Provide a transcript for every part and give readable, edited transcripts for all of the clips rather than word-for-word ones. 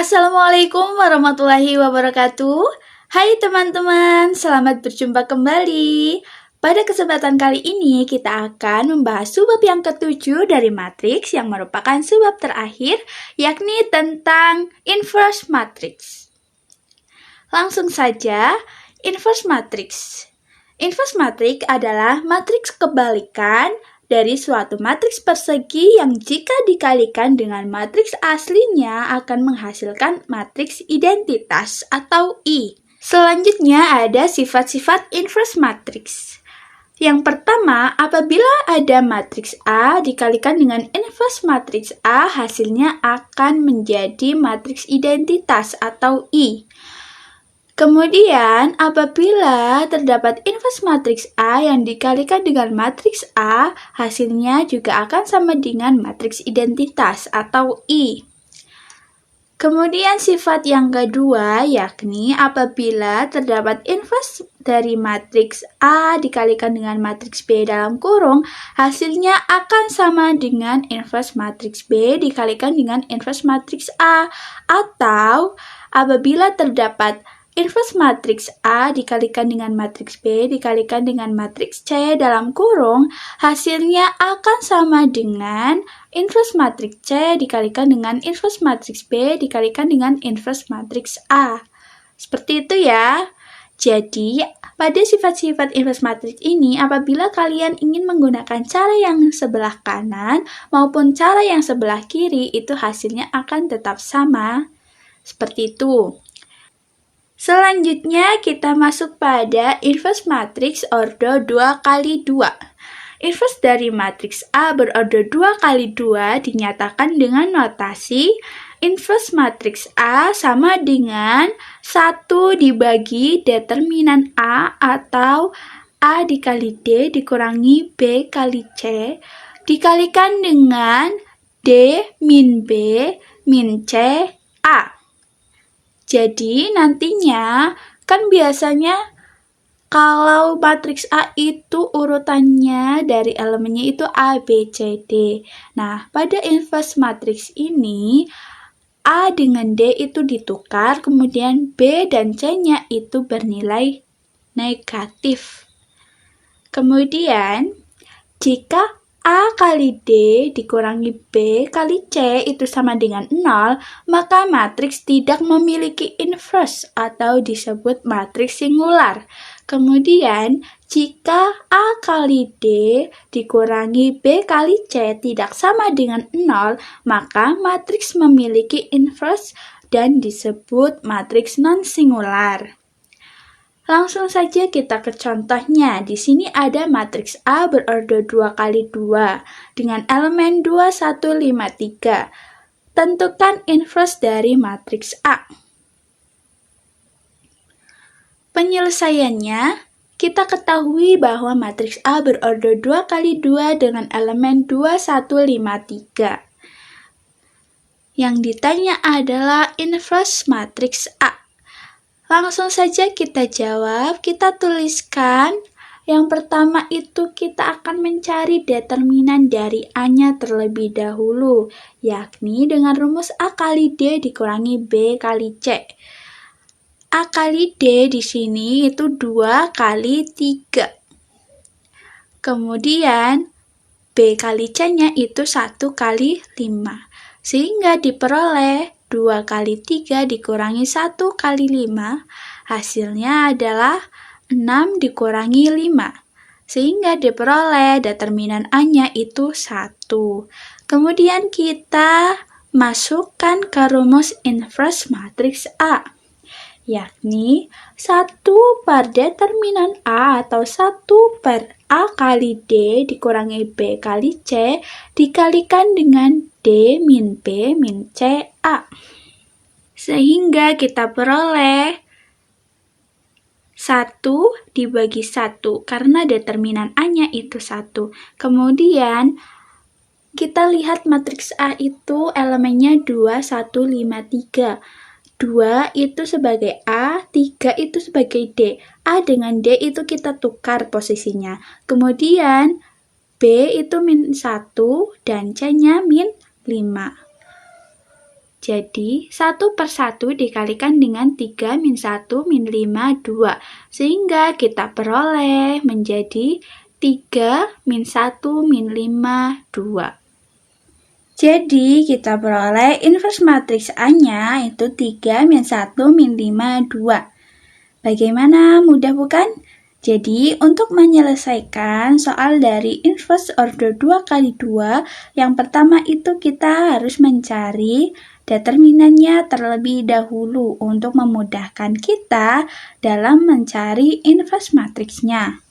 Assalamualaikum warahmatullahi wabarakatuh. Hai teman-teman, selamat berjumpa kembali. Pada kesempatan kali ini kita akan membahas subbab yang ketujuh dari matriks yang merupakan subbab terakhir, yakni tentang inverse matrix. Langsung saja, inverse matrix. Inverse matrix adalah matriks kebalikan dari suatu matriks persegi yang jika dikalikan dengan matriks aslinya akan menghasilkan matriks identitas atau I. Selanjutnya ada sifat-sifat inverse matrix. Yang pertama, apabila ada matriks A dikalikan dengan inverse matriks A, hasilnya akan menjadi matriks identitas atau I. Kemudian, apabila terdapat inverse matriks A yang dikalikan dengan matriks A, hasilnya juga akan sama dengan matriks identitas atau I. Kemudian sifat yang kedua, yakni apabila terdapat inverse dari matriks A dikalikan dengan matriks B dalam kurung, hasilnya akan sama dengan inverse matriks B dikalikan dengan inverse matriks A. Atau apabila terdapat inverse matriks A dikalikan dengan matriks B dikalikan dengan matriks C dalam kurung, hasilnya akan sama dengan inverse matriks C dikalikan dengan inverse matriks B dikalikan dengan inverse matriks A. Seperti itu ya. Jadi, pada sifat-sifat inverse matriks ini, apabila kalian ingin menggunakan cara yang sebelah kanan maupun cara yang sebelah kiri, itu hasilnya akan tetap sama. Seperti itu. Selanjutnya kita masuk pada inverse matrix ordo 2x2. Inverse dari matriks A berordo 2x2 dinyatakan dengan notasi inverse matriks A sama dengan 1 dibagi determinan A atau A dikali D dikurangi B kali C dikalikan dengan D min B min C A. Jadi nantinya kan biasanya kalau matriks A itu urutannya dari elemennya itu A, B, C, D. Nah, pada inverse matriks ini A dengan D itu ditukar, kemudian B dan C-nya itu bernilai negatif. Kemudian jika A kali D dikurangi B kali C itu sama dengan 0, maka matriks tidak memiliki inverse atau disebut matriks singular. Kemudian, jika A kali D dikurangi B kali C tidak sama dengan 0, maka matriks memiliki inverse dan disebut matriks non-singular. Langsung saja kita ke contohnya. Di sini ada matriks A berordo 2x2 dengan elemen 2, 1, 5, 3. Tentukan inverse dari matriks A. Penyelesaiannya, kita ketahui bahwa matriks A berordo 2x2 dengan elemen 2, 1, 5, 3. Yang ditanya adalah inverse matriks A. Langsung saja kita jawab, kita tuliskan. Yang pertama itu kita akan mencari determinan dari A-nya terlebih dahulu, yakni dengan rumus A kali D dikurangi B kali C. A kali D di sini itu 2 kali 3. Kemudian B kali C-nya itu 1 kali 5. Sehingga diperoleh 2 kali 3 dikurangi 1 kali 5, hasilnya adalah 6 dikurangi 5. Sehingga diperoleh determinan A-nya itu 1. Kemudian kita masukkan ke rumus inverse matriks A, yakni 1 per determinan A atau 1 per A kali D dikurangi B kali C dikalikan dengan D min B min C A. Sehingga kita peroleh 1 dibagi 1 karena determinan A-nya itu 1. Kemudian kita lihat matriks A itu elemennya 2, 1, 5, 3. 2 itu sebagai A, 3 itu sebagai D. A dengan D itu kita tukar posisinya. Kemudian B itu min 1 dan C-nya min 5. Jadi, 1 per 1 dikalikan dengan 3 min 1 min 5, 2. Sehingga kita peroleh menjadi 3 min 1 min 5, 2. Jadi, kita peroleh inverse matriks A-nya itu 3 min 1 min 5, 2. Bagaimana? Mudah bukan? Jadi, untuk menyelesaikan soal dari inverse order 2 kali 2, yang pertama itu kita harus mencari determinannya terlebih dahulu untuk memudahkan kita dalam mencari inverse matriksnya.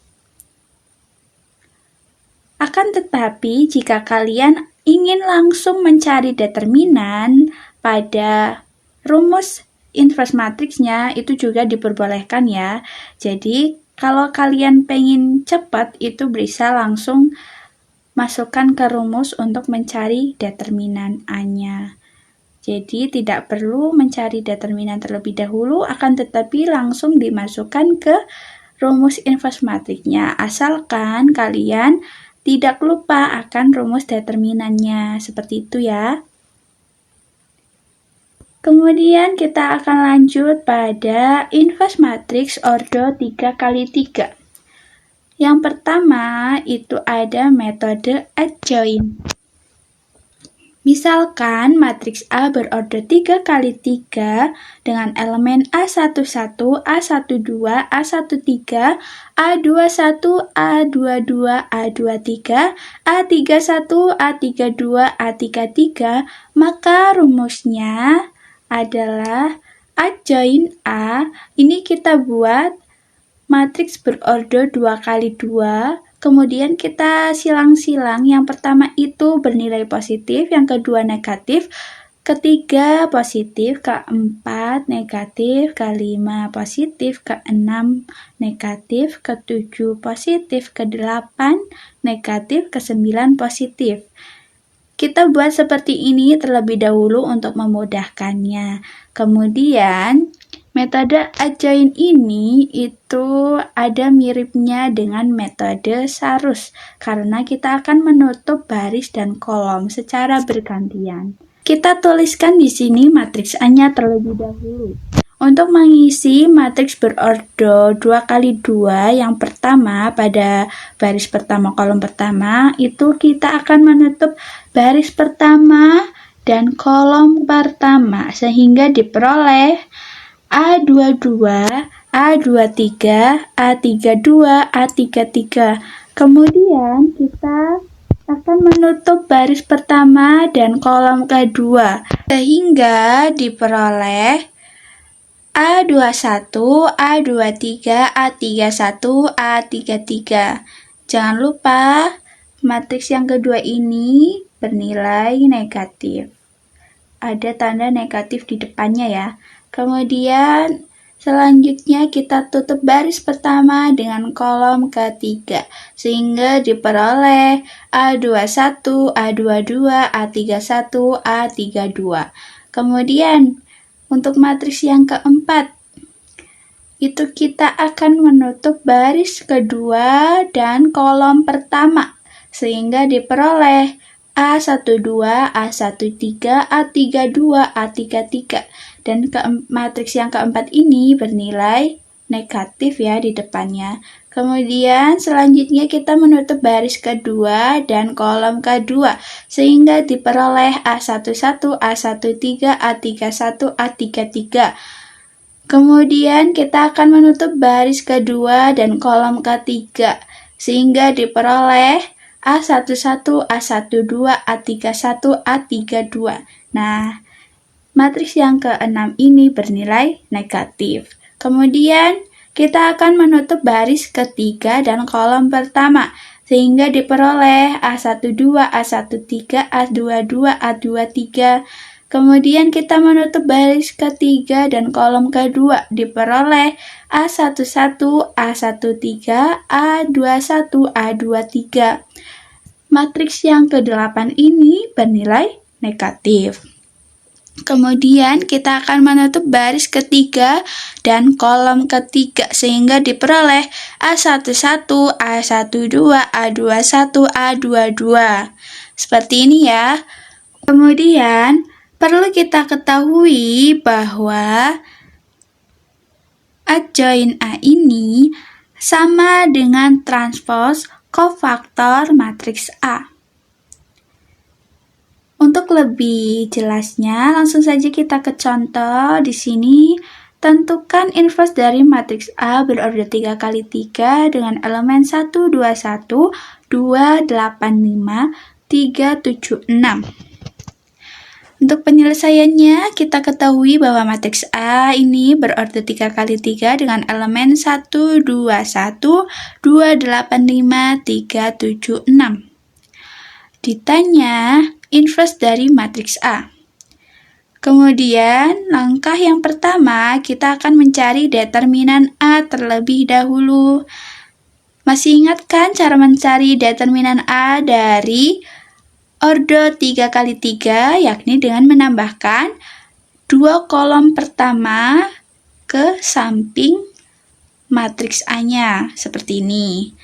Akan tetapi, jika kalian ingin langsung mencari determinan pada rumus inverse matriksnya, itu juga diperbolehkan ya. Jadi, kalau kalian pengen cepat, itu bisa langsung masukkan ke rumus untuk mencari determinan A-nya. Jadi tidak perlu mencari determinan terlebih dahulu, akan tetapi langsung dimasukkan ke rumus inverse matriksnya. Asalkan kalian tidak lupa akan rumus determinannya, seperti itu ya. Kemudian kita akan lanjut pada inverse matrix order 3 kali 3. Yang pertama itu ada metode adjoint. Misalkan matriks A berorder 3 kali 3 dengan elemen A11, A12, A13, A21, A22, A23, A31, A32, A33, maka rumusnya adalah adjoint A. Ini kita buat matriks berorder 2 kali 2. Kemudian kita silang-silang, yang pertama itu bernilai positif, yang kedua negatif, ketiga positif, keempat negatif, kelima positif, keenam negatif, ketujuh positif, kedelapan negatif, kesembilan positif. Kita buat seperti ini terlebih dahulu untuk memudahkannya. Kemudian metode adjoint ini itu ada miripnya dengan metode sarus karena kita akan menutup baris dan kolom secara bergantian. Kita tuliskan di sini matriks A-nya terlebih dahulu. Untuk mengisi matriks berorder 2 kali 2 yang pertama pada baris pertama kolom pertama itu kita akan menutup baris pertama dan kolom pertama sehingga diperoleh A22, A23, A32, A33. Kemudian kita akan menutup baris pertama dan kolom kedua sehingga diperoleh A21, A23, A31, A33. Jangan lupa matriks yang kedua ini bernilai negatif. Ada tanda negatif di depannya ya. Kemudian selanjutnya kita tutup baris pertama dengan kolom ketiga sehingga diperoleh A21, A22, A31, A32. Kemudian untuk matriks yang keempat itu kita akan menutup baris kedua dan kolom pertama sehingga diperoleh A12, A13, A32, A33. Dan matriks yang keempat ini bernilai negatif ya di depannya. Kemudian selanjutnya kita menutup baris kedua dan kolom kedua sehingga diperoleh A11, A13, A31, A33. Kemudian kita akan menutup baris kedua dan kolom ketiga sehingga diperoleh A11, A12, A31, A32. Nah, matriks yang keenam ini bernilai negatif. Kemudian kita akan menutup baris ketiga dan kolom pertama sehingga diperoleh A12, A13, A22, A23. Kemudian kita menutup baris ketiga dan kolom kedua diperoleh A11, A13, A21, A23. Matriks yang ke-8 ini bernilai negatif. Kemudian kita akan menutup baris ketiga dan kolom ketiga sehingga diperoleh A11, A12, A21, A22. Seperti ini ya. Kemudian Perlu kita ketahui bahwa adjoint A ini sama dengan transpose kofaktor matriks A. Untuk lebih jelasnya, langsung saja kita ke contoh di sini. Tentukan inverse dari matriks A berorder 3 kali 3 dengan elemen 1, 2, 1, 2, 8, 5, 3, 7, 6. Untuk penyelesaiannya, kita ketahui bahwa matriks A ini berorder 3 kali 3 dengan elemen 1, 2, 1, 2, 8, 5, 3, 7, 6. Ditanya inverse dari matriks A. Kemudian, langkah yang pertama, kita akan mencari determinan A terlebih dahulu. Masih ingat kan cara mencari determinan A dari order 3 kali 3, yakni dengan menambahkan 2 kolom pertama ke samping matriks A-nya, seperti ini.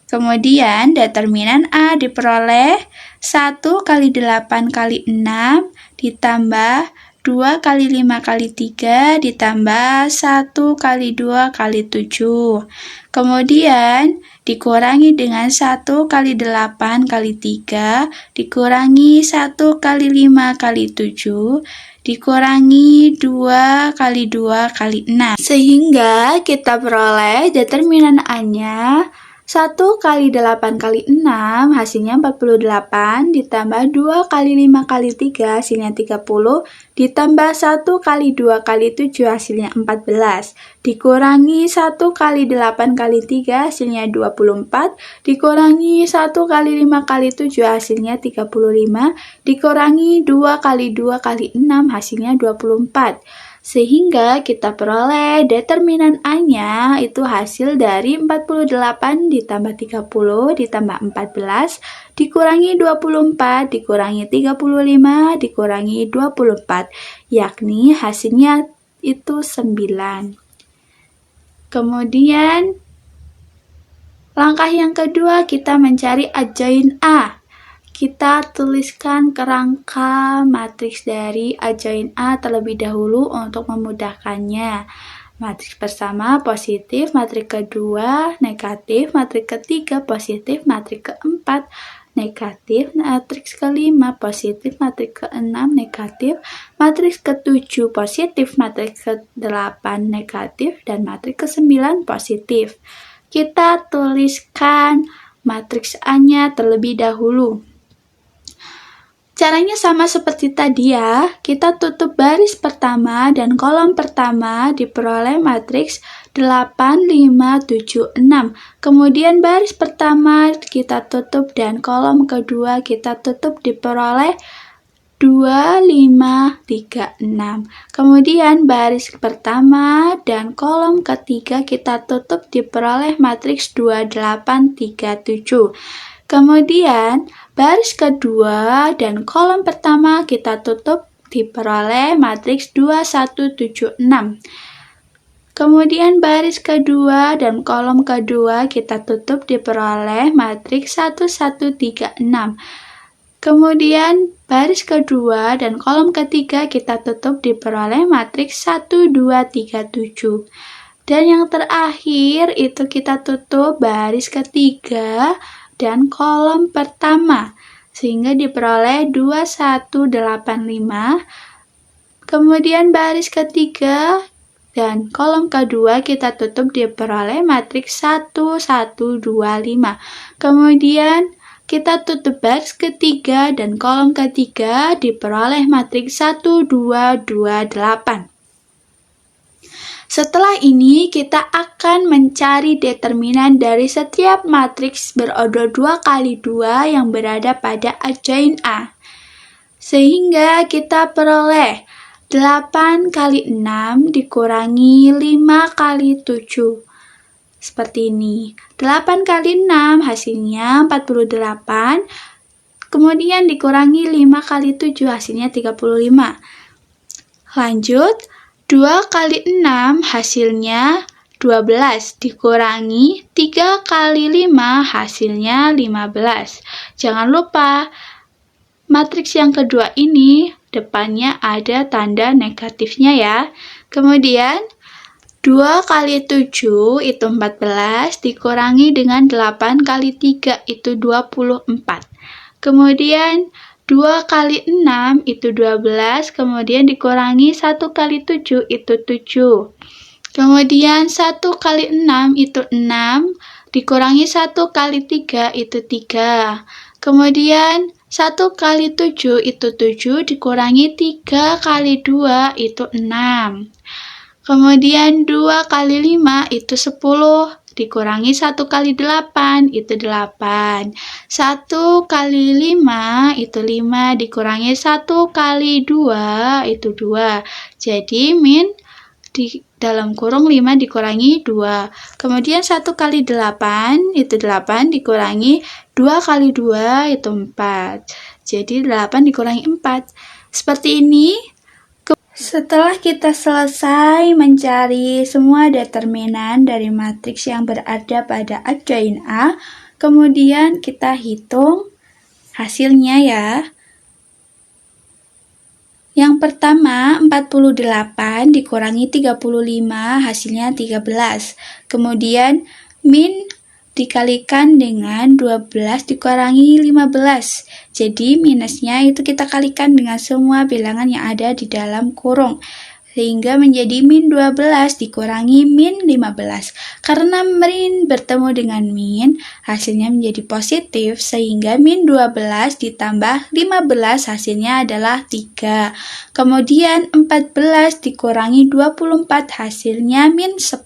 Kemudian, determinan A diperoleh 1 kali 8 kali 6 ditambah 2 kali 5 kali 3 ditambah 1 kali 2 kali 7. Kemudian dikurangi dengan 1 kali 8 kali 3 dikurangi 1 kali 5 kali 7 dikurangi 2 kali 2 kali 6. Sehingga kita peroleh determinan A-nya 1 kali 8 kali 6 hasilnya 48 ditambah 2 kali 5 kali 3 hasilnya 30 ditambah 1 kali 2 kali 7 hasilnya 14 dikurangi 1 kali 8 kali 3 hasilnya 24 dikurangi 1 kali 5 kali 7 hasilnya 35 dikurangi 2 kali 2 kali 6 hasilnya 24. Sehingga kita peroleh determinan A-nya itu hasil dari 48 ditambah 30 ditambah 14 dikurangi 24 dikurangi 35 dikurangi 24, yakni hasilnya itu 9. Kemudian langkah yang kedua, kita mencari adjoint A. Kita tuliskan kerangka matriks dari adjoint A terlebih dahulu untuk memudahkannya. Matriks pertama positif, matriks kedua negatif, matriks ketiga positif, matriks keempat negatif, matriks kelima positif, matriks keenam negatif, matriks ketujuh positif, matriks kedelapan negatif, dan matriks kesembilan positif. Kita tuliskan matriks A-nya terlebih dahulu. Caranya sama seperti tadi ya, kita tutup baris pertama dan kolom pertama diperoleh matriks 8, 5, 7, 6. Kemudian baris pertama kita tutup dan kolom kedua kita tutup diperoleh 2, 5, 3, 6. Kemudian baris pertama dan kolom ketiga kita tutup diperoleh matriks 2, 8, 3, 7. Kemudian baris kedua dan kolom pertama kita tutup diperoleh matriks 2, 1, 7, 6. Kemudian baris kedua dan kolom kedua kita tutup diperoleh matriks 1, 1, 3, 6. Kemudian baris kedua dan kolom ketiga kita tutup diperoleh matriks 1, 2, 3, 7. Dan yang terakhir itu kita tutup baris ketiga dan kolom pertama sehingga diperoleh 2, 1, 8, 5. Kemudian baris ketiga dan kolom kedua kita tutup diperoleh matriks 1, 1, 2, 5. Kemudian kita tutup baris ketiga dan kolom ketiga diperoleh matriks 1, 2, 2, 8. Setelah ini, kita akan mencari determinan dari setiap matriks berorder 2 kali 2 yang berada pada adjoint A. Sehingga kita peroleh 8 kali 6 dikurangi 5 kali 7. Seperti ini. 8 kali 6 hasilnya 48. Kemudian dikurangi 5 kali 7 hasilnya 35. Lanjut. 2 kali 6 hasilnya 12 dikurangi 3 kali 5 hasilnya 15. Jangan lupa matriks yang kedua ini depannya ada tanda negatifnya ya. Kemudian 2 kali 7 itu 14, dikurangi dengan 8 kali 3 itu 24. Kemudian 2 kali 6 itu 12, kemudian dikurangi 1 kali 7 itu 7. Kemudian 1 kali 6 itu 6, dikurangi 1 kali 3 itu 3. Kemudian 1 kali 7 itu 7, dikurangi 3 kali 2 itu 6. Kemudian 2 kali 5 itu 10, dikurangi 1 kali 8 itu 8. 1 kali 5 itu 5, dikurangi 1 kali 2 itu 2. Jadi min di dalam kurung 5 dikurangi 2. Kemudian 1 kali 8 itu 8, dikurangi 2 kali 2 itu 4. Jadi 8 dikurangi 4. Seperti ini. Setelah kita selesai mencari semua determinan dari matriks yang berada pada adjoin A, kemudian kita hitung hasilnya ya. Yang pertama, 48 dikurangi 35, hasilnya 13. Kemudian min dikalikan dengan 12 dikurangi 15. Jadi minusnya itu kita kalikan dengan semua bilangan yang ada di dalam kurung. Sehingga menjadi min 12 dikurangi min 15. Karena min bertemu dengan min, hasilnya menjadi positif. Sehingga min 12 ditambah 15 hasilnya adalah 3. Kemudian 14 dikurangi 24 hasilnya min 10.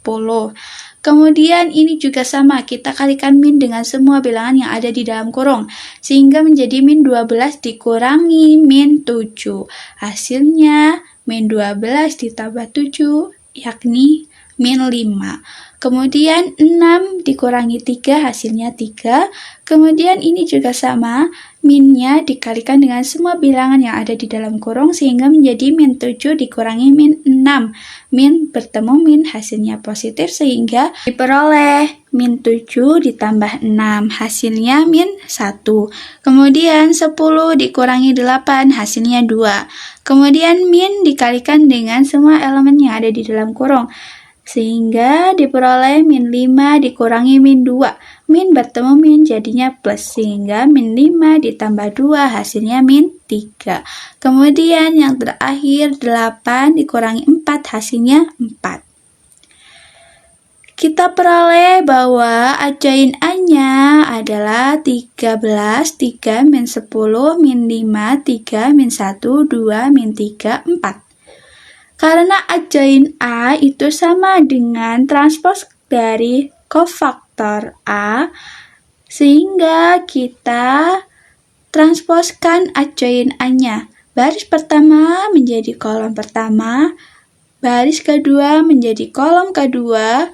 Kemudian ini juga sama, kita kalikan min dengan semua bilangan yang ada di dalam kurung, sehingga menjadi min 12 dikurangi min 7. Hasilnya min 12 ditambah 7, yakni min 5. Kemudian 6 dikurangi 3, hasilnya 3. Kemudian ini juga sama, minnya dikalikan dengan semua bilangan yang ada di dalam kurung, sehingga menjadi min 7 dikurangi min 6. Min bertemu min, hasilnya positif, sehingga diperoleh min 7 ditambah 6, hasilnya min 1. Kemudian 10 dikurangi 8, hasilnya 2. Kemudian min dikalikan dengan semua elemen yang ada di dalam kurung, sehingga diperoleh min 5 dikurangi min 2. Min bertemu min jadinya plus, sehingga min 5 ditambah 2 hasilnya min 3. Kemudian yang terakhir 8 dikurangi 4 hasilnya 4. Kita peroleh bahwa adjoin A-nya adalah 13, 3, min 10, min 5, 3, min 1, 2, min 3, 4. Karena adjoin A itu sama dengan transpos dari kofaktor A, sehingga kita transposkan adjoin A-nya. Baris pertama menjadi kolom pertama, baris kedua menjadi kolom kedua,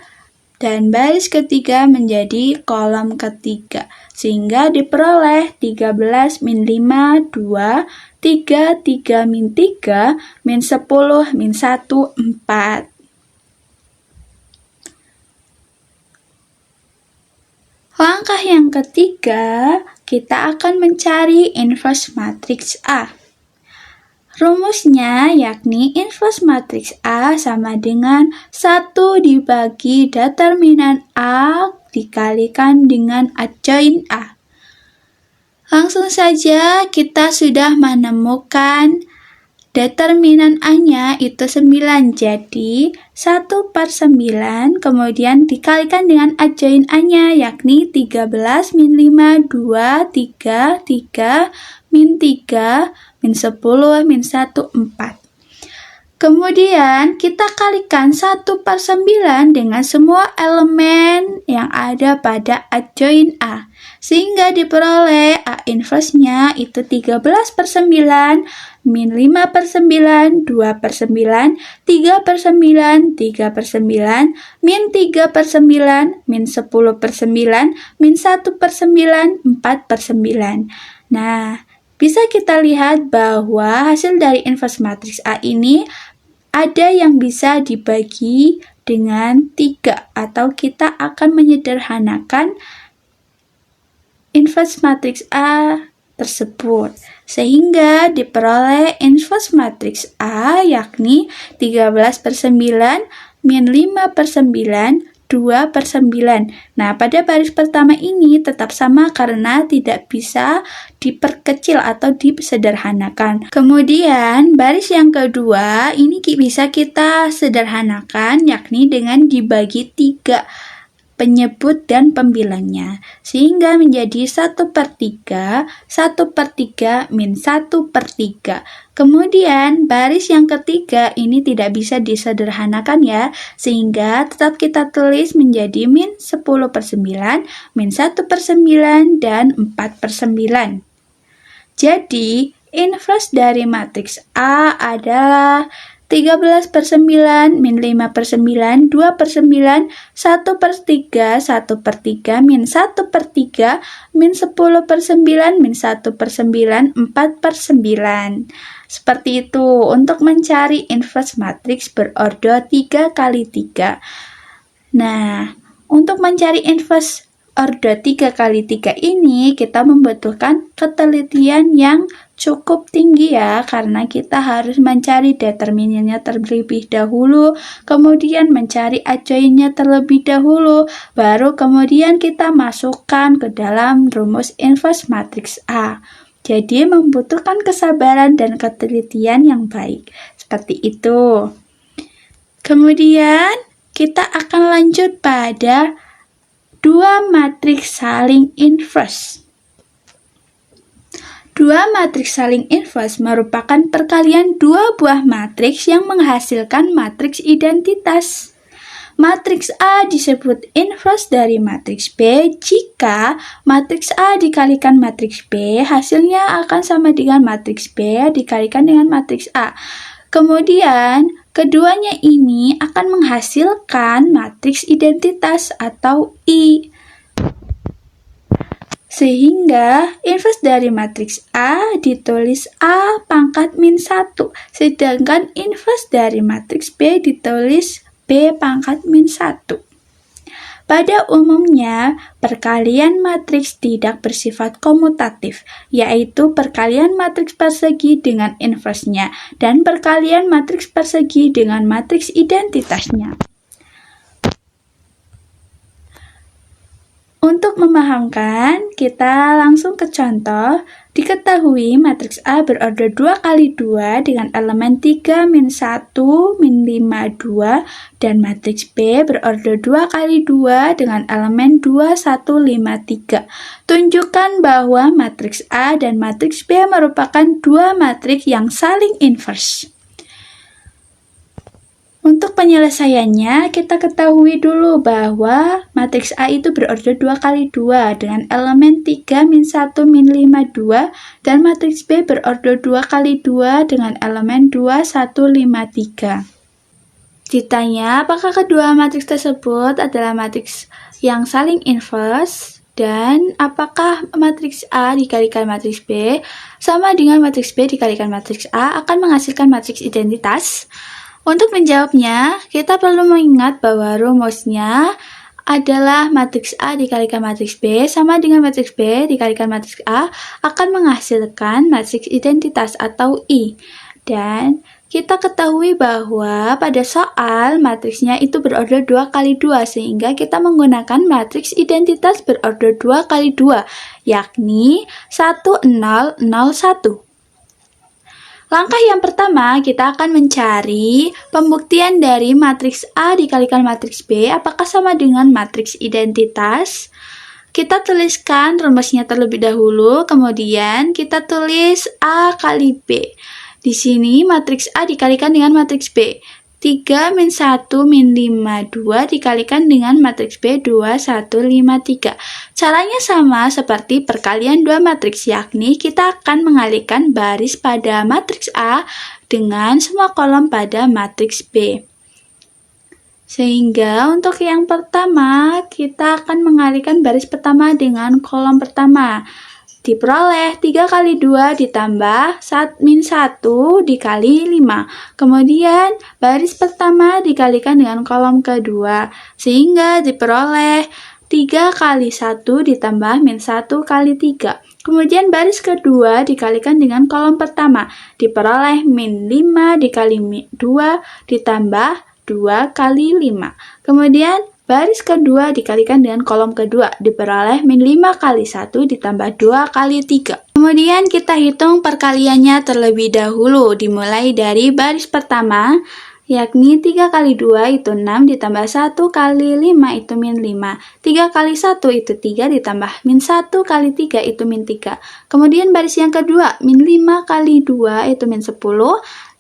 dan baris ketiga menjadi kolom ketiga. Sehingga diperoleh 13 min 5, 2, 3, 3 min 3, min 10, min 1, 4. Langkah yang ketiga, kita akan mencari inverse matriks A. Rumusnya yakni inverse matriks A sama dengan 1 dibagi determinan A dikalikan dengan adjoin A. Langsung saja kita sudah menemukan determinan A-nya itu 9, jadi 1/9 kemudian dikalikan dengan adjoin A-nya yakni 13 min 5, 2, 3, 3, min 3, min 10, min 1, 4. Kemudian kita kalikan 1/9 dengan semua elemen yang ada pada adjoin A, sehingga diperoleh A inverse-nya itu 13/9, min 5/9, 2/9, 3/9, 3/9, min 3/9, min 10/9, min 1/9, 4/9. Nah, bisa kita lihat bahwa hasil dari inverse matriks A ini ada yang bisa dibagi dengan 3, atau kita akan menyederhanakan inverse matriks A tersebut. Sehingga diperoleh inverse matriks A yakni 13/9 min 5/9 2/9. Nah, pada baris pertama ini tetap sama karena tidak bisa diperkecil atau disederhanakan. Kemudian, baris yang kedua ini bisa kita sederhanakan yakni dengan dibagi 3 penyebut dan pembilangnya, sehingga menjadi 1/3, 1/3 min 1/3. Kemudian baris yang ketiga ini tidak bisa disederhanakan ya, sehingga tetap kita tulis menjadi min 10/9, min 1/9, dan 4/9. Jadi, inverse dari matriks A adalah 13/9, min 5/9, 2/9, 1/3, 1/3, min 1/3, min 10/9, min 1/9, 4/9. Seperti itu untuk mencari inverse matriks berordo 3x3. Nah, untuk mencari inverse ordo 3x3 ini kita membutuhkan ketelitian yang cukup tinggi ya, karena kita harus mencari determinannya terlebih dahulu, kemudian mencari adjoinnya terlebih dahulu, baru kemudian kita masukkan ke dalam rumus inverse matriks A. Jadi membutuhkan kesabaran dan ketelitian yang baik. Seperti itu. Kemudian kita akan lanjut pada dua matriks saling inverse. Dua matriks saling inverse merupakan perkalian dua buah matriks yang menghasilkan matriks identitas. Matriks A disebut inverse dari matriks B jika matriks A dikalikan matriks B, hasilnya akan sama dengan matriks B dikalikan dengan matriks A. Kemudian, keduanya ini akan menghasilkan matriks identitas atau I. Sehingga inverse dari matriks A ditulis A pangkat min 1, sedangkan inverse dari matriks B ditulis B pangkat min 1. Pada umumnya, perkalian matriks tidak bersifat komutatif, yaitu perkalian matriks persegi dengan inverse-nya dan perkalian matriks persegi dengan matriks identitasnya. Untuk memahamkan, kita langsung ke contoh. Diketahui matriks A berordo 2x2 dengan elemen 3, min 1, min 5, 2, dan matriks B berordo 2x2 dengan elemen 2, 1, 5, 3. Tunjukkan bahwa matriks A dan matriks B merupakan dua matriks yang saling inverse. Untuk penyelesaiannya, kita ketahui dulu bahwa matriks A itu berordo 2x2 dengan elemen 3, min 1, min 5, 2, dan matriks B berordo 2x2 dengan elemen 2, 1, 5, 3. Ditanya, apakah kedua matriks tersebut adalah matriks yang saling inverse? Dan apakah matriks A dikalikan matriks B sama dengan matriks B dikalikan matriks A akan menghasilkan matriks identitas? Untuk menjawabnya, kita perlu mengingat bahwa rumusnya adalah matriks A dikalikan matriks B sama dengan matriks B dikalikan matriks A akan menghasilkan matriks identitas atau I. Dan kita ketahui bahwa pada soal matriksnya itu berordo 2x2, sehingga kita menggunakan matriks identitas berordo 2x2, yakni 1, 0, 0, 1. Langkah yang pertama, kita akan mencari pembuktian dari matriks A dikalikan matriks B apakah sama dengan matriks identitas. Kita tuliskan rumusnya terlebih dahulu, kemudian kita tulis A kali B. Di sini matriks A dikalikan dengan matriks B. 3, min 1, min 5, 2 dikalikan dengan matriks B 2, 1, 5, 3. Caranya sama seperti perkalian dua matriks, yakni kita akan mengalihkan baris pada matriks A dengan semua kolom pada matriks B. Sehingga untuk yang pertama, kita akan mengalihkan baris pertama dengan kolom pertama. Diperoleh 3 kali 2 ditambah min 1 dikali 5. Kemudian baris pertama dikalikan dengan kolom kedua, sehingga diperoleh 3 kali 1 ditambah min 1 kali 3. Kemudian baris kedua dikalikan dengan kolom pertama, diperoleh min 5 dikali 2 ditambah 2 kali 5. Kemudian baris kedua dikalikan dengan kolom kedua, diperoleh min 5 kali 1 ditambah 2 kali 3. Kemudian kita hitung perkaliannya terlebih dahulu, dimulai dari baris pertama, yakni 3 kali 2 itu 6 ditambah 1 kali 5 itu min 5. 3 kali 1 itu 3 ditambah min 1 kali 3 itu min 3. Kemudian baris yang kedua, min 5 kali 2 itu min 10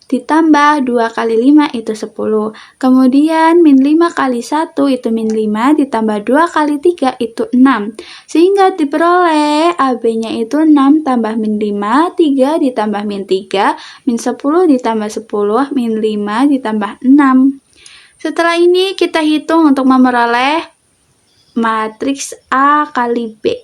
ditambah 2 kali 5 itu 10. Kemudian min 5 kali 1 itu min 5 ditambah 2 kali 3 itu 6. Sehingga diperoleh AB-nya itu 6 tambah min 5, 3 ditambah min 3, min 10 ditambah 10, min 5 ditambah 6. Setelah ini kita hitung untuk memperoleh matriks A kali B.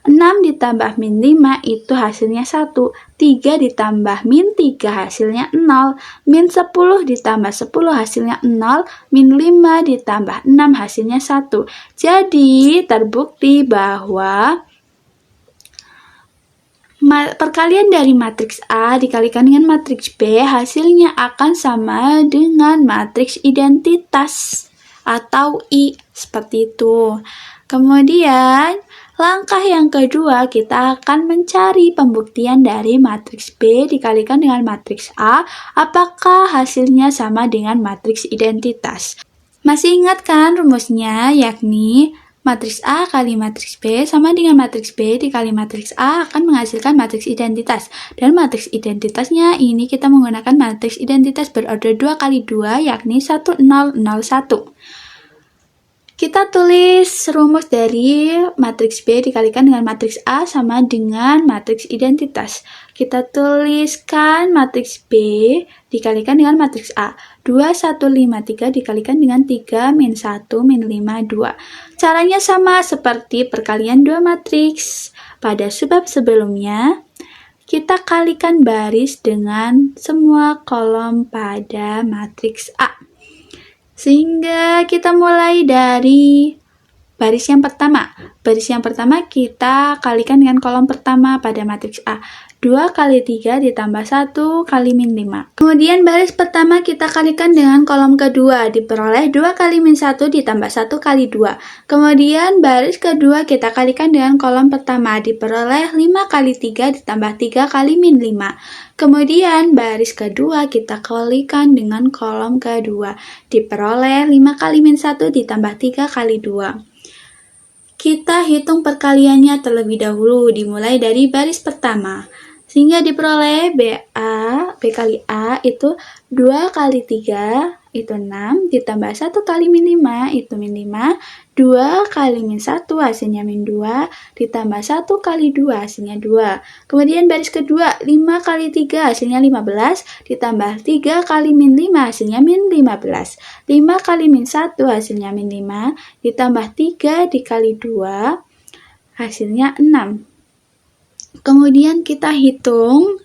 6 ditambah min 5 itu hasilnya 1, 3 ditambah min 3 hasilnya 0, min 10 ditambah 10 hasilnya 0, min 5 ditambah 6 hasilnya 1. Jadi terbukti bahwa perkalian dari matriks A dikalikan dengan matriks B hasilnya akan sama dengan matriks identitas atau I, seperti itu. Kemudian langkah yang kedua, kita akan mencari pembuktian dari matriks B dikalikan dengan matriks A, apakah hasilnya sama dengan matriks identitas. Masih ingat kan rumusnya, yakni matriks A kali matriks B sama dengan matriks B dikali matriks A akan menghasilkan matriks identitas. Dan matriks identitasnya ini kita menggunakan matriks identitas berorder 2 kali 2, yakni 1, 0, 0, 1. Kita tulis rumus dari matriks B dikalikan dengan matriks A sama dengan matriks identitas. Kita tuliskan matriks B dikalikan dengan matriks A. 2, 1, 5, 3 dikalikan dengan 3, min 1, min 5, 2. Caranya sama seperti perkalian dua matriks. Pada subbab sebelumnya, kita kalikan baris dengan semua kolom pada matriks A. Sehingga kita mulai dari baris yang pertama. Baris yang pertama kita kalikan dengan kolom pertama pada matriks A. 2 kali 3 ditambah 1 kali min 5. Kemudian baris pertama kita kalikan dengan kolom kedua, diperoleh 2 kali min 1 ditambah 1 kali 2. Kemudian baris kedua kita kalikan dengan kolom pertama, diperoleh 5 kali 3 ditambah 3 kali min 5. Kemudian baris kedua kita kalikan dengan kolom kedua, diperoleh 5 kali min 1 ditambah 3 kali 2. Kita hitung perkaliannya terlebih dahulu, dimulai dari baris pertama. Sehingga diperoleh B kali A itu 2 kali 3 itu 6, ditambah 1 kali min 5 itu min 5, 2 kali min 1 hasilnya min 2, ditambah 1 kali 2 hasilnya 2. Kemudian baris kedua, 5 kali 3 hasilnya 15, ditambah 3 kali min 5 hasilnya min 15. 5 kali min 1 hasilnya min 5, ditambah 3 dikali 2 hasilnya 6. Kemudian kita hitung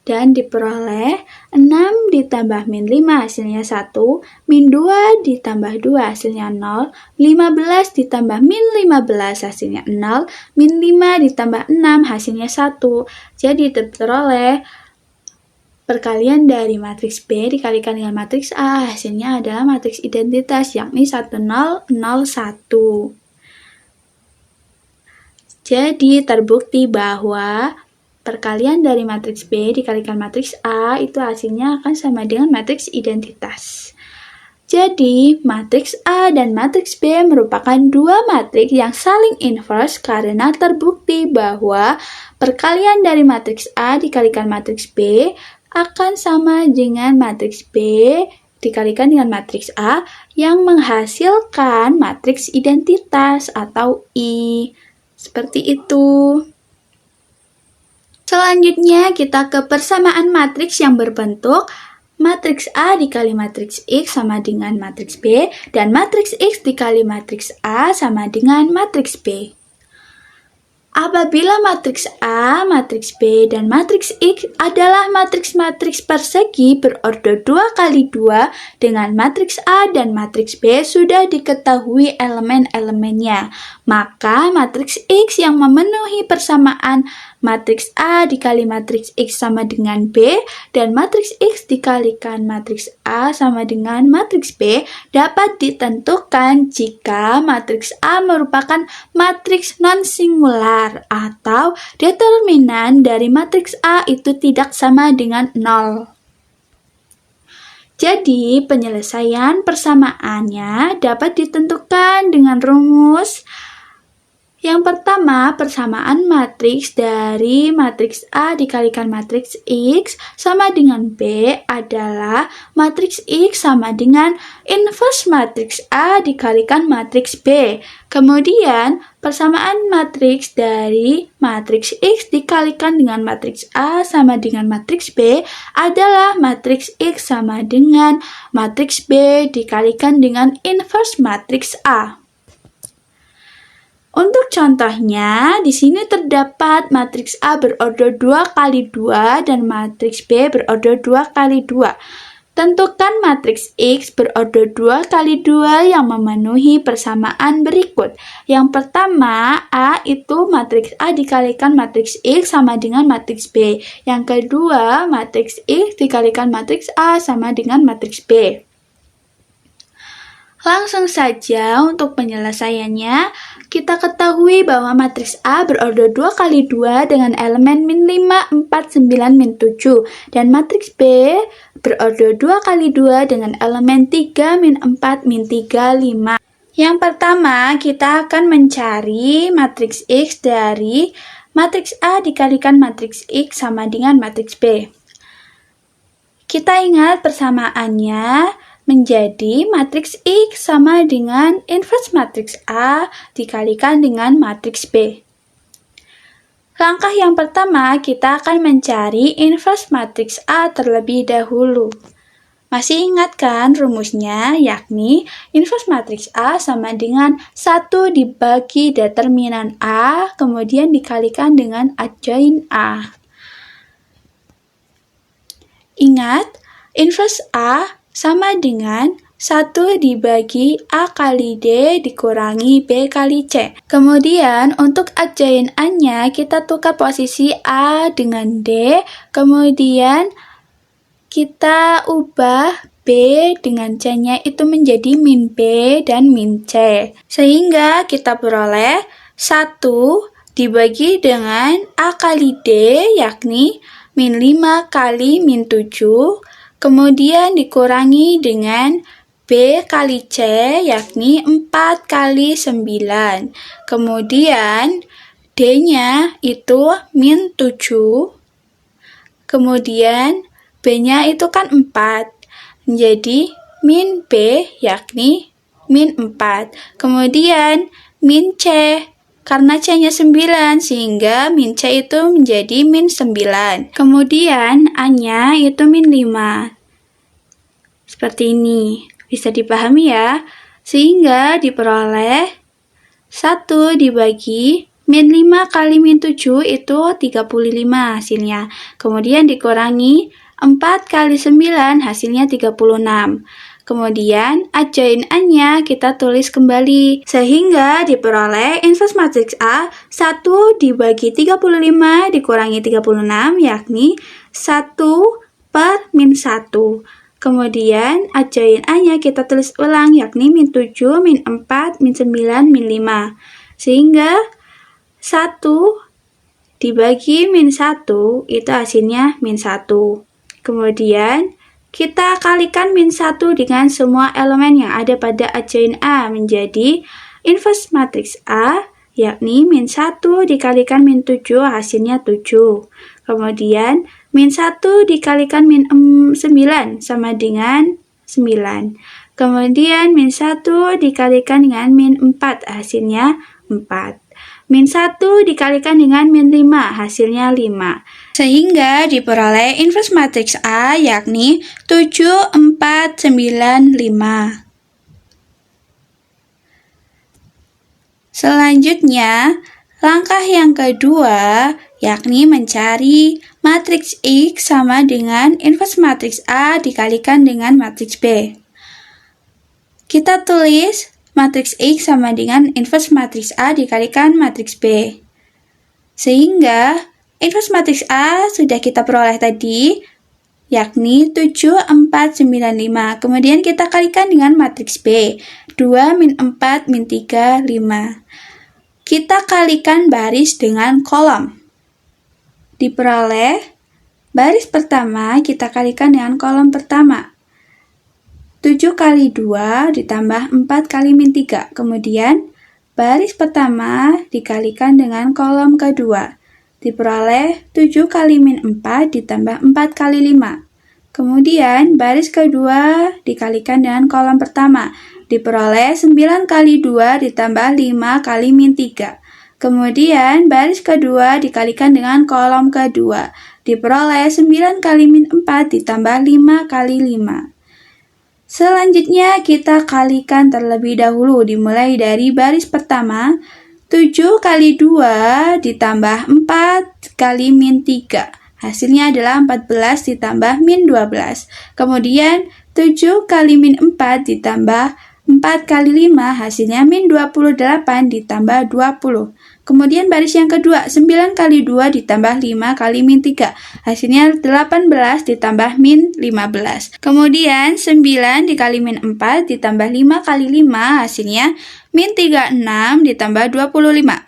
dan diperoleh 6 ditambah min 5 hasilnya 1, min 2 ditambah 2 hasilnya 0, 15 ditambah min 15 hasilnya 0, min 5 ditambah 6 hasilnya 1. Jadi diperoleh perkalian dari matriks B dikalikan dengan matriks A, hasilnya adalah matriks identitas, yakni 1, 0, 0, 1. Jadi terbukti bahwa perkalian dari matriks B dikalikan matriks A itu hasilnya akan sama dengan matriks identitas. Jadi matriks A dan matriks B merupakan dua matriks yang saling inverse karena terbukti bahwa perkalian dari matriks A dikalikan matriks B akan sama dengan matriks B dikalikan dengan matriks A yang menghasilkan matriks identitas atau I. Seperti itu. Selanjutnya kita ke persamaan matriks yang berbentuk matriks A dikali matriks X sama dengan matriks B dan matriks X dikali matriks A sama dengan matriks B. Apabila matriks A, matriks B, dan matriks X adalah matriks-matriks persegi berorder 2 kali 2 dengan matriks A dan matriks B sudah diketahui elemen-elemennya, maka matriks X yang memenuhi persamaan matriks A dikali matriks X sama dengan B, dan matriks X dikalikan matriks A sama dengan matriks B dapat ditentukan jika matriks A merupakan matriks non-singular atau determinan dari matriks A itu tidak sama dengan 0. Jadi, penyelesaian persamaannya dapat ditentukan dengan rumus. Yang pertama, persamaan matriks dari matriks A dikalikan matriks X sama dengan B adalah matriks X sama dengan inverse matriks A dikalikan matriks B. Kemudian, persamaan matriks dari matriks X dikalikan dengan matriks A sama dengan matriks B adalah matriks X sama dengan matriks B dikalikan dengan inverse matriks A. Untuk contohnya, di sini terdapat matriks A berorder 2 kali 2 dan matriks B berorder 2 kali 2. Tentukan matriks X berorder 2 kali 2 yang memenuhi persamaan berikut. Yang pertama, A itu matriks A dikalikan matriks X sama dengan matriks B. Yang kedua, matriks X dikalikan matriks A sama dengan matriks B. Langsung saja untuk penyelesaiannya, kita ketahui bahwa matriks A berorder 2 kali 2 dengan elemen min 5, 4, 9, min 7. Dan matriks B berorder 2 kali 2 dengan elemen 3, min 4, min 3, 5. Yang pertama, kita akan mencari matriks X dari matriks A dikalikan matriks X sama dengan matriks B. Kita ingat persamaannya menjadi matriks X sama dengan inverse matriks A dikalikan dengan matriks B. Langkah yang pertama, kita akan mencari inverse matriks A terlebih dahulu. Masih ingat kan rumusnya, yakni inverse matriks A sama dengan 1 dibagi determinan A, kemudian dikalikan dengan adjoint A. Ingat, inverse A sama dengan 1 dibagi A kali D dikurangi B kali C. Kemudian untuk adjoint A-nya kita tukar posisi A dengan D, kemudian kita ubah B dengan C-nya itu menjadi min B dan min C. Sehingga kita peroleh 1 dibagi dengan A kali D, yakni min 5 kali min 7, kemudian dikurangi dengan B kali C, yakni 4 kali 9. Kemudian D-nya itu min 7. Kemudian B-nya itu kan 4. Menjadi min B, yakni min 4. Kemudian min C. Karena C-nya 9, sehingga min C itu menjadi min 9. Kemudian A-nya itu min 5. Seperti ini. Bisa dipahami ya? Sehingga diperoleh 1 dibagi min 5 kali min 7 itu 35 hasilnya. Kemudian dikurangi 4 kali 9 hasilnya 36. Kemudian adjoint A-nya kita tulis kembali, sehingga diperoleh inverse matriks A 1 dibagi 35 dikurangi 36, yakni 1 per min 1. Kemudian adjoint A-nya kita tulis ulang, yakni min 7, min 4, min 9, min 5. Sehingga 1 dibagi min 1 itu hasilnya min 1. Kemudian kita kalikan min 1 dengan semua elemen yang ada pada adjoint A menjadi inverse matriks A, yakni min 1 dikalikan min 7 hasilnya 7. Kemudian min 1 dikalikan min 9 sama dengan 9. Kemudian min 1 dikalikan dengan min 4 hasilnya 4. Min 1 dikalikan dengan min 5 hasilnya 5. Sehingga diperoleh inverse matriks A yakni 7, 4, 9, 5. Selanjutnya, langkah yang kedua yakni mencari matriks X sama dengan inverse matriks A dikalikan dengan matriks B. Kita tulis matriks X sama dengan inverse matriks A dikalikan matriks B. Sehingga Inverse matriks A sudah kita peroleh tadi, yakni 7, 4, 9, 5. Kemudian kita kalikan dengan matriks B, 2, min 4, min 3, 5. Kita kalikan baris dengan kolom. Diperoleh, baris pertama kita kalikan dengan kolom pertama. 7 kali 2 ditambah 4 kali min 3. Kemudian, baris pertama dikalikan dengan kolom kedua. Diperoleh 7 kali min 4 ditambah 4 kali 5. Kemudian baris kedua dikalikan dengan kolom pertama. Diperoleh 9 kali 2 ditambah 5 kali min 3. Kemudian baris kedua dikalikan dengan kolom kedua. Diperoleh 9 kali min 4 ditambah 5 kali 5. Selanjutnya kita kalikan terlebih dahulu dimulai dari baris pertama. 7 kali 2 ditambah 4 kali min 3. Hasilnya adalah 14 ditambah min 12. Kemudian 7 kali min 4 ditambah 4 kali 5 hasilnya min 28 ditambah 20. Kemudian baris yang kedua 9 kali 2 ditambah 5 kali min 3. Hasilnya 18 ditambah min 15. Kemudian 9 dikali min 4 ditambah 5 kali 5 hasilnya min 36 ditambah 25.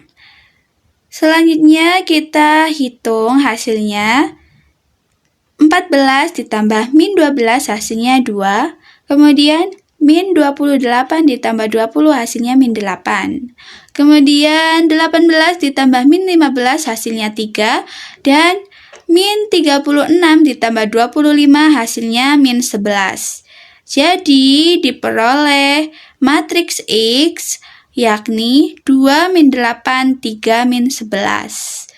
Selanjutnya kita hitung hasilnya. 14 ditambah min 12 hasilnya 2. Kemudian min 28 ditambah 20 hasilnya min 8. Kemudian 18 ditambah min 15 hasilnya 3. Dan min 36 ditambah 25 hasilnya min 11. Jadi diperoleh matriks X yakni 2 min 8, 3 min 11.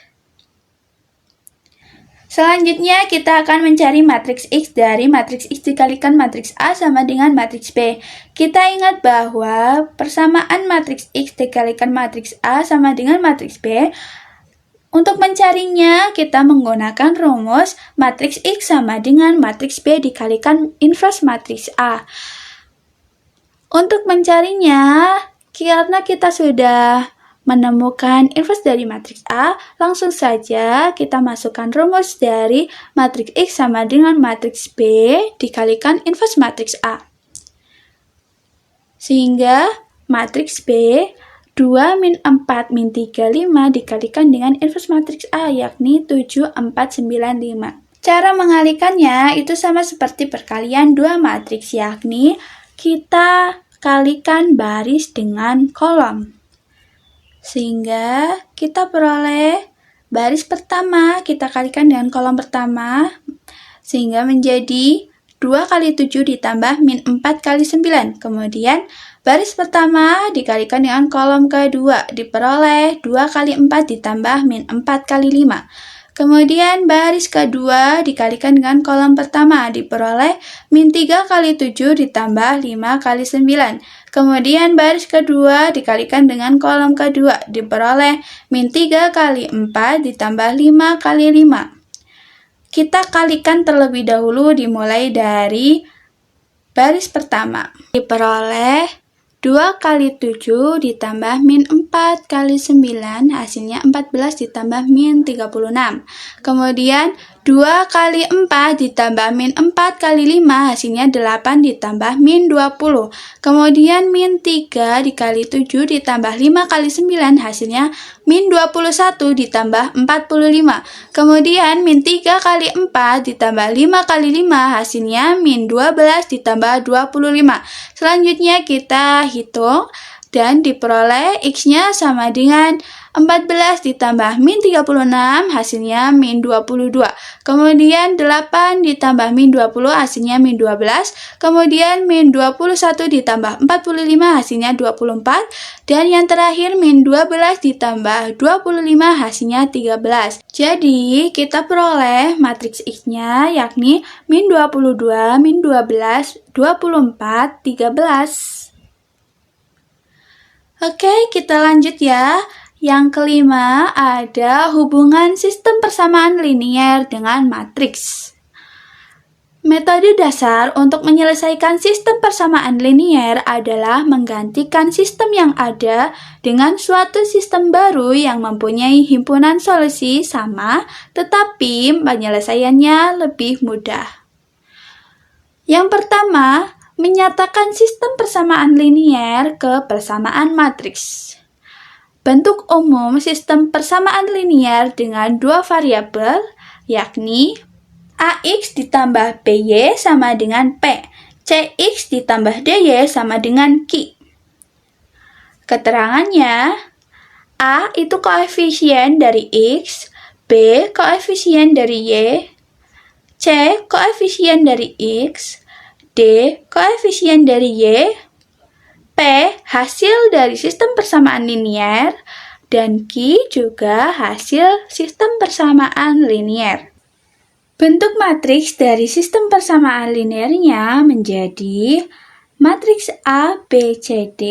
Selanjutnya kita akan mencari matriks X dari matriks X dikalikan matriks A sama dengan matriks B. Kita ingat bahwa persamaan matriks X dikalikan matriks A sama dengan matriks B. Untuk mencarinya, kita menggunakan rumus matriks X sama dengan matriks B dikalikan inverse matriks A. Untuk mencarinya, karena kita sudah menemukan inverse dari matriks A, langsung saja kita masukkan rumus dari matriks X sama dengan matriks B dikalikan inverse matriks A. Sehingga matriks B 2 min 4 min 3, 5 dikalikan dengan inverse matriks A, yakni 7, 4, 9, 5. Cara mengalikannya itu sama seperti perkalian dua matriks, yakni kita kalikan baris dengan kolom. Sehingga kita peroleh baris pertama kita kalikan dengan kolom pertama, sehingga menjadi 2 kali 7 ditambah min 4 kali 9. Kemudian baris pertama dikalikan dengan kolom kedua, diperoleh 2 kali 4 ditambah min 4 kali 5. Kemudian baris kedua dikalikan dengan kolom pertama, diperoleh min 3 kali 7 ditambah 5 kali 9. Kemudian baris kedua dikalikan dengan kolom kedua, diperoleh min 3 kali 4 ditambah 5 kali 5. Kita kalikan terlebih dahulu dimulai dari baris pertama. Diperoleh 2 kali 7 ditambah min 4 kali 9 hasilnya 14 ditambah min 36. Kemudian 2 kali 4 ditambah min 4 kali 5 hasilnya 8 ditambah min 20. Kemudian min 3 dikali 7 ditambah 5 kali 9 hasilnya min 21 ditambah 45. Kemudian min 3 kali 4 ditambah 5 kali 5 hasilnya min 12 ditambah 25. Selanjutnya kita hitung dan diperoleh X-nya sama dengan 14 ditambah min 36 hasilnya min 22. Kemudian 8 ditambah min 20 hasilnya min 12. Kemudian min 21 ditambah 45 hasilnya 24. Dan yang terakhir min 12 ditambah 25 hasilnya 13. Jadi kita peroleh matriks X-nya yakni min 22, min 12, 24, 13. Oke, kita lanjut ya. Yang kelima ada hubungan sistem persamaan linier dengan matriks. Metode dasar untuk menyelesaikan sistem persamaan linier adalah menggantikan sistem yang ada dengan suatu sistem baru yang mempunyai himpunan solusi sama, tetapi penyelesaiannya lebih mudah. Yang pertama, menyatakan sistem persamaan linier ke persamaan matriks. Bentuk umum sistem persamaan linier dengan dua variabel, yakni AX ditambah BY sama dengan P, CX ditambah DY sama dengan Q. Keterangannya, A itu koefisien dari X, B koefisien dari Y, C koefisien dari X, D koefisien dari Y, P hasil dari sistem persamaan linier, dan Q juga hasil sistem persamaan linier. Bentuk matriks dari sistem persamaan linearnya menjadi matriks A, B, C, D,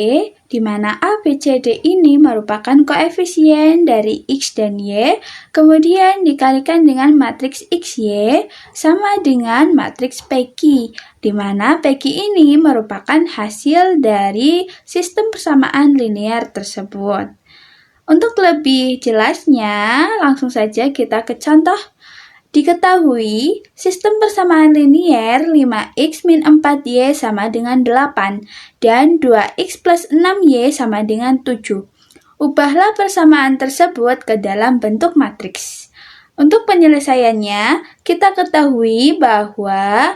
di mana A, B, C, D ini merupakan koefisien dari X dan Y, kemudian dikalikan dengan matriks XY sama dengan matriks PQ, di mana PQ ini merupakan hasil dari sistem persamaan linear tersebut. Untuk lebih jelasnya, langsung saja kita ke contoh. Diketahui, sistem persamaan linier 5x min 4y sama dengan 8 dan 2x plus 6y sama dengan 7. Ubahlah persamaan tersebut ke dalam bentuk matriks. Untuk penyelesaiannya, kita ketahui bahwa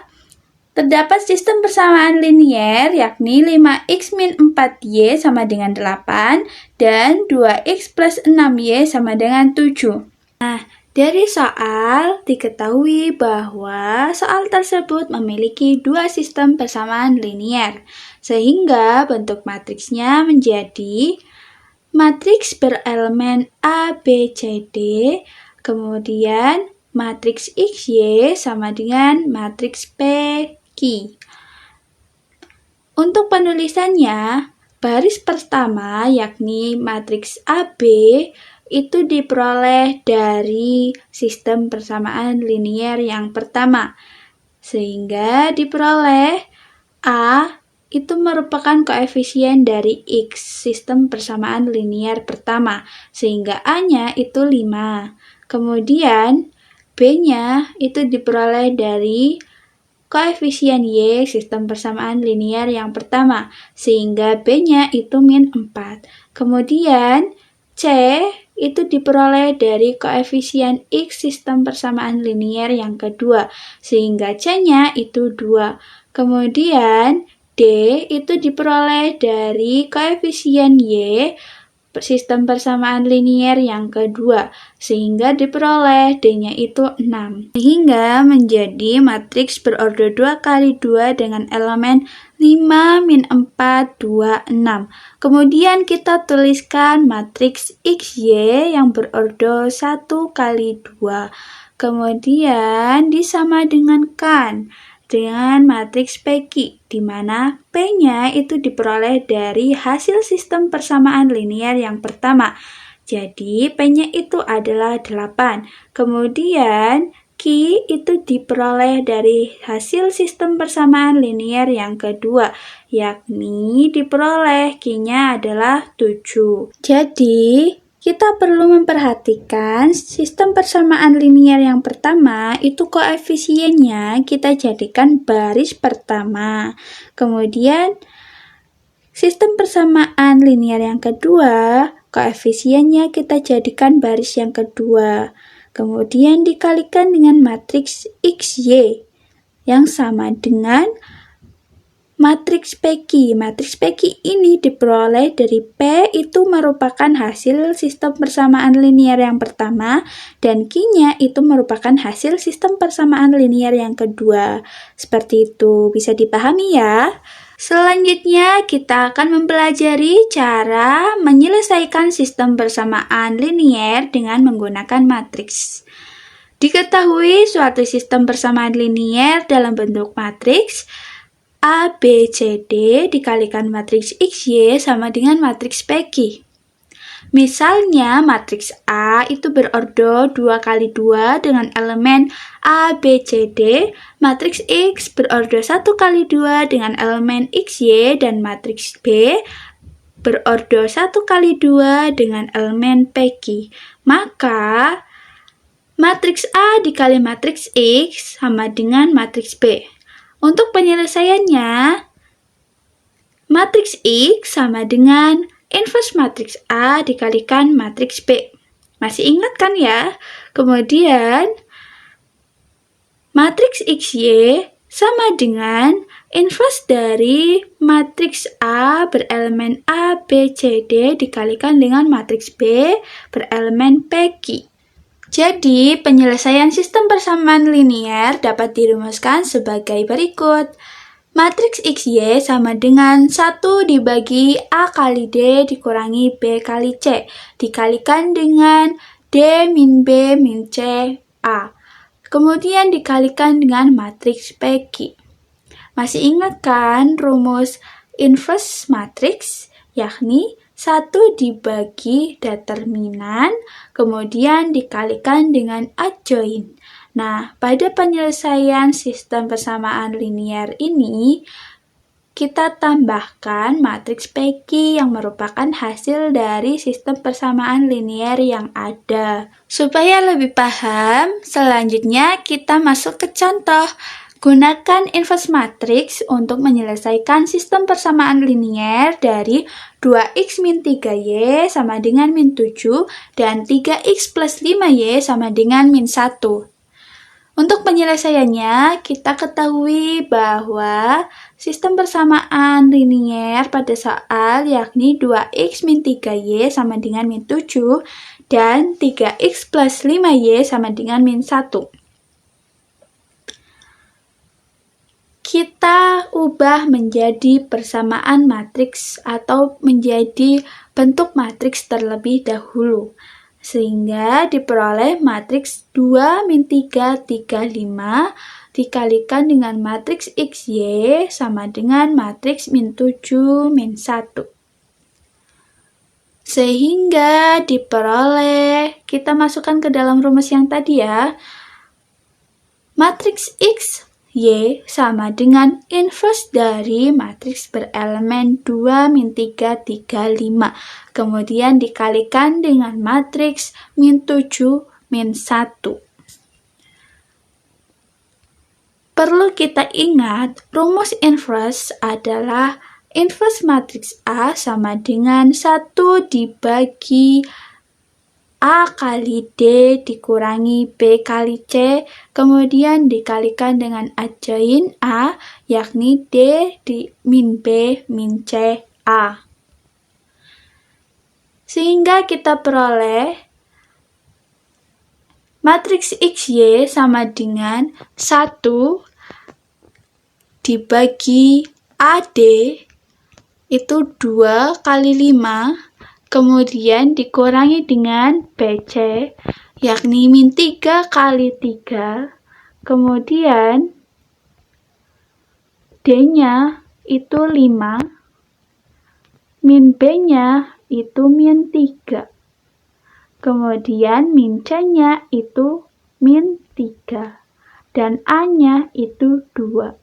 terdapat sistem persamaan linier yakni 5x min 4y sama dengan 8 dan 2x plus 6y sama dengan 7. Nah, dari soal diketahui bahwa soal tersebut memiliki dua sistem persamaan linier, sehingga bentuk matriksnya menjadi matriks berelemen A, B, C, D, kemudian matriks XY sama dengan matriks PQ. Untuk penulisannya, baris pertama yakni matriks AB itu diperoleh dari sistem persamaan linier yang pertama, sehingga diperoleh A itu merupakan koefisien dari X, sistem persamaan linier pertama, sehingga A-nya itu 5. Kemudian B-nya itu diperoleh dari koefisien Y, sistem persamaan linier yang pertama, sehingga B-nya itu min 4. Kemudian C itu diperoleh dari koefisien X sistem persamaan linier yang kedua, sehingga C-nya itu 2. Kemudian D itu diperoleh dari koefisien Y sistem persamaan linier yang kedua, sehingga diperoleh D-nya itu 6. Sehingga menjadi matriks berorder 2 kali 2 dengan elemen 5, min 4, 2, 6. Kemudian kita tuliskan matriks XY yang berorder 1 kali 2. Kemudian disama dengankan dengan matriks PQ, di mana P-nya itu diperoleh dari hasil sistem persamaan linier yang pertama. Jadi P-nya itu adalah 8. Kemudian Q itu diperoleh dari hasil sistem persamaan linier yang kedua, yakni diperoleh Q-nya adalah 7. Jadi, kita perlu memperhatikan sistem persamaan linier yang pertama itu koefisiennya kita jadikan baris pertama. Kemudian, sistem persamaan linier yang kedua, koefisiennya kita jadikan baris yang kedua. Kemudian dikalikan dengan matriks XY yang sama dengan matriks PQ. Matriks PQ ini diperoleh dari P itu merupakan hasil sistem persamaan linier yang pertama dan Q-nya itu merupakan hasil sistem persamaan linier yang kedua. Seperti itu, bisa dipahami ya? Selanjutnya, kita akan mempelajari cara menyelesaikan sistem persamaan linier dengan menggunakan matriks. Diketahui suatu sistem persamaan linier dalam bentuk matriks A, B, C, D dikalikan matriks XY sama dengan matriks PQ. Misalnya, matriks A itu berorder 2 kali 2 dengan elemen A, B, C, D, matriks X berorder 1 kali 2 dengan elemen X, Y, dan matriks B berorder 1 kali 2 dengan elemen PQ. Maka matriks A dikali matriks X sama dengan matriks B. Untuk penyelesaiannya, matriks X sama dengan inverse matriks A dikalikan matriks B. Masih ingat kan ya? Kemudian, matriks XY sama dengan inverse dari matriks A berelemen A, B, C, D dikalikan dengan matriks B berelemen PQ. Jadi, penyelesaian sistem persamaan linier dapat dirumuskan sebagai berikut. Matriks XY sama dengan 1 dibagi A kali D dikurangi B kali C, dikalikan dengan D min B min C A. Kemudian dikalikan dengan matriks PQ. Masih ingat kan rumus inverse matriks? Yakni 1 dibagi determinan, kemudian dikalikan dengan adjoin. Nah, pada penyelesaian sistem persamaan linier ini, kita tambahkan matriks PQ yang merupakan hasil dari sistem persamaan linier yang ada. Supaya lebih paham, selanjutnya kita masuk ke contoh. Gunakan inverse matriks untuk menyelesaikan sistem persamaan linier dari 2x min 3y sama dengan min 7 dan 3x plus 5y sama dengan min 1. Untuk penyelesaiannya, kita ketahui bahwa sistem persamaan linier pada soal yakni 2x min 3y sama dengan min 7 dan 3x plus 5y sama dengan min 1. Kita ubah menjadi persamaan matriks atau menjadi bentuk matriks terlebih dahulu. Sehingga diperoleh matriks 2 min 3, 3, 5 dikalikan dengan matriks XY sama dengan matriks min 7, min 1. Sehingga diperoleh, kita masukkan ke dalam rumus yang tadi ya, matriks X Y sama dengan inverse dari matriks berelemen 2 min 3, 3, 5. Kemudian dikalikan dengan matriks min 7, min 1. Perlu kita ingat, rumus inverse adalah inverse matriks A sama dengan 1 dibagi A kali D dikurangi B kali C, kemudian dikalikan dengan adjoin A, yakni D di min B min C A. Sehingga kita peroleh matriks XY sama dengan 1 dibagi AD itu 2 kali 5, kemudian dikurangi dengan BC, yakni min 3 kali 3, kemudian D-nya itu 5, min B-nya itu min 3, kemudian min C-nya itu min 3, dan A-nya itu 2.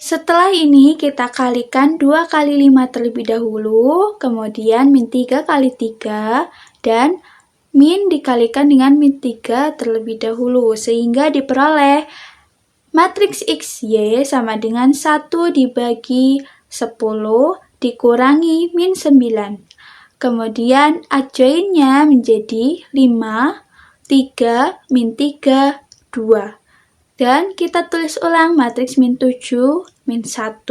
Setelah ini kita kalikan 2 kali 5 terlebih dahulu, kemudian min 3 kali 3, dan min dikalikan dengan min 3 terlebih dahulu, sehingga diperoleh matriks XY sama dengan 1 dibagi 10 dikurangi min 9. Kemudian adjoinnya menjadi 5, 3, min 3, 2. Dan kita tulis ulang matriks min 7, min 1.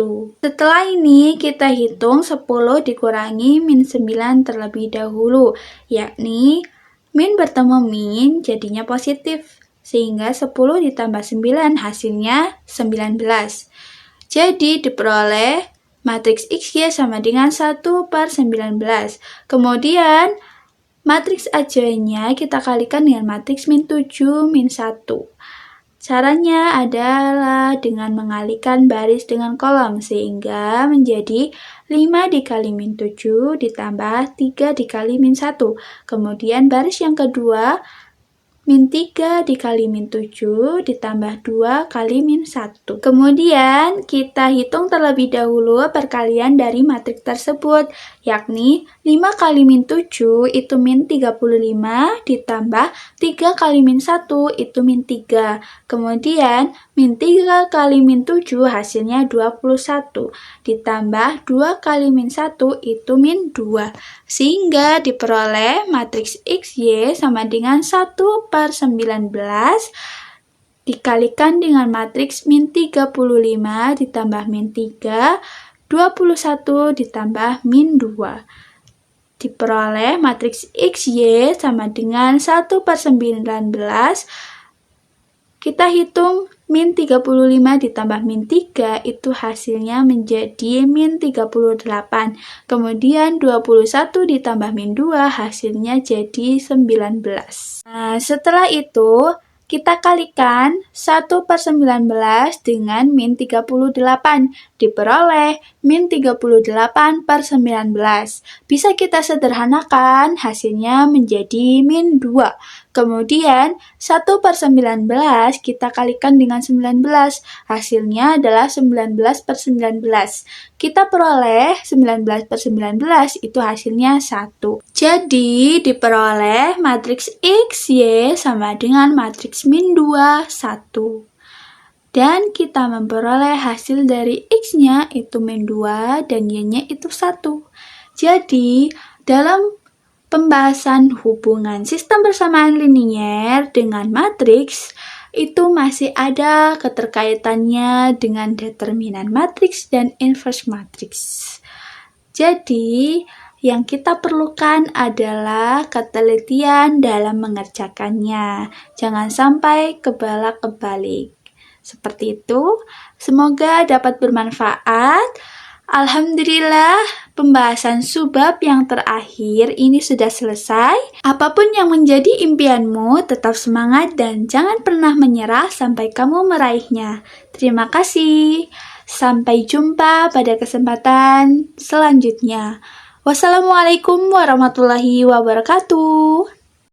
Setelah ini kita hitung 10 dikurangi min 9 terlebih dahulu, yakni min bertemu min jadinya positif, sehingga 10 ditambah 9 hasilnya 19. Jadi diperoleh matriks XY sama dengan 1/19. Kemudian matriks adjoinnya kita kalikan dengan matriks min 7, min 1. Caranya adalah dengan mengalihkan baris dengan kolom, sehingga menjadi 5 dikali min 7 ditambah 3 dikali min 1. Kemudian baris yang kedua min 3 dikali min 7 ditambah 2 kali min 1. Kemudian kita hitung terlebih dahulu perkalian dari matriks tersebut, yakni 5 kali min 7 itu min 35 ditambah 3 kali min 1 itu min 3. Kemudian min 3 kali min 7 hasilnya 21 ditambah 2 kali min 1 itu min 2. Sehingga diperoleh matriks XY sama dengan 1/19 dikalikan dengan matriks min 35 ditambah min 3, 21 ditambah min 2. Diperoleh matriks XY sama dengan 1/19. Kita hitung min 35 ditambah min 3 itu hasilnya menjadi min 38. Kemudian 21 ditambah min 2 hasilnya jadi 19. Nah, setelah itu kita kalikan 1/19 dengan min 38, diperoleh min 38/19. Bisa kita sederhanakan, hasilnya menjadi min 2. Kemudian 1/19 kita kalikan dengan 19, hasilnya adalah 19/19. Kita peroleh 19/19 itu hasilnya 1. Jadi diperoleh matriks X, Y sama dengan matriks min 2, 1. Dan kita memperoleh hasil dari X-nya itu min 2 dan Y-nya itu 1. Jadi dalam pembahasan hubungan sistem persamaan linier dengan matriks, itu masih ada keterkaitannya dengan determinan matriks dan inverse matriks. Jadi, yang kita perlukan adalah ketelitian dalam mengerjakannya. Jangan sampai kebolak-balik. Seperti itu, semoga dapat bermanfaat. Alhamdulillah, pembahasan subbab yang terakhir ini sudah selesai. Apapun yang menjadi impianmu, tetap semangat dan jangan pernah menyerah sampai kamu meraihnya. Terima kasih. Sampai jumpa pada kesempatan selanjutnya. Wassalamualaikum warahmatullahi wabarakatuh.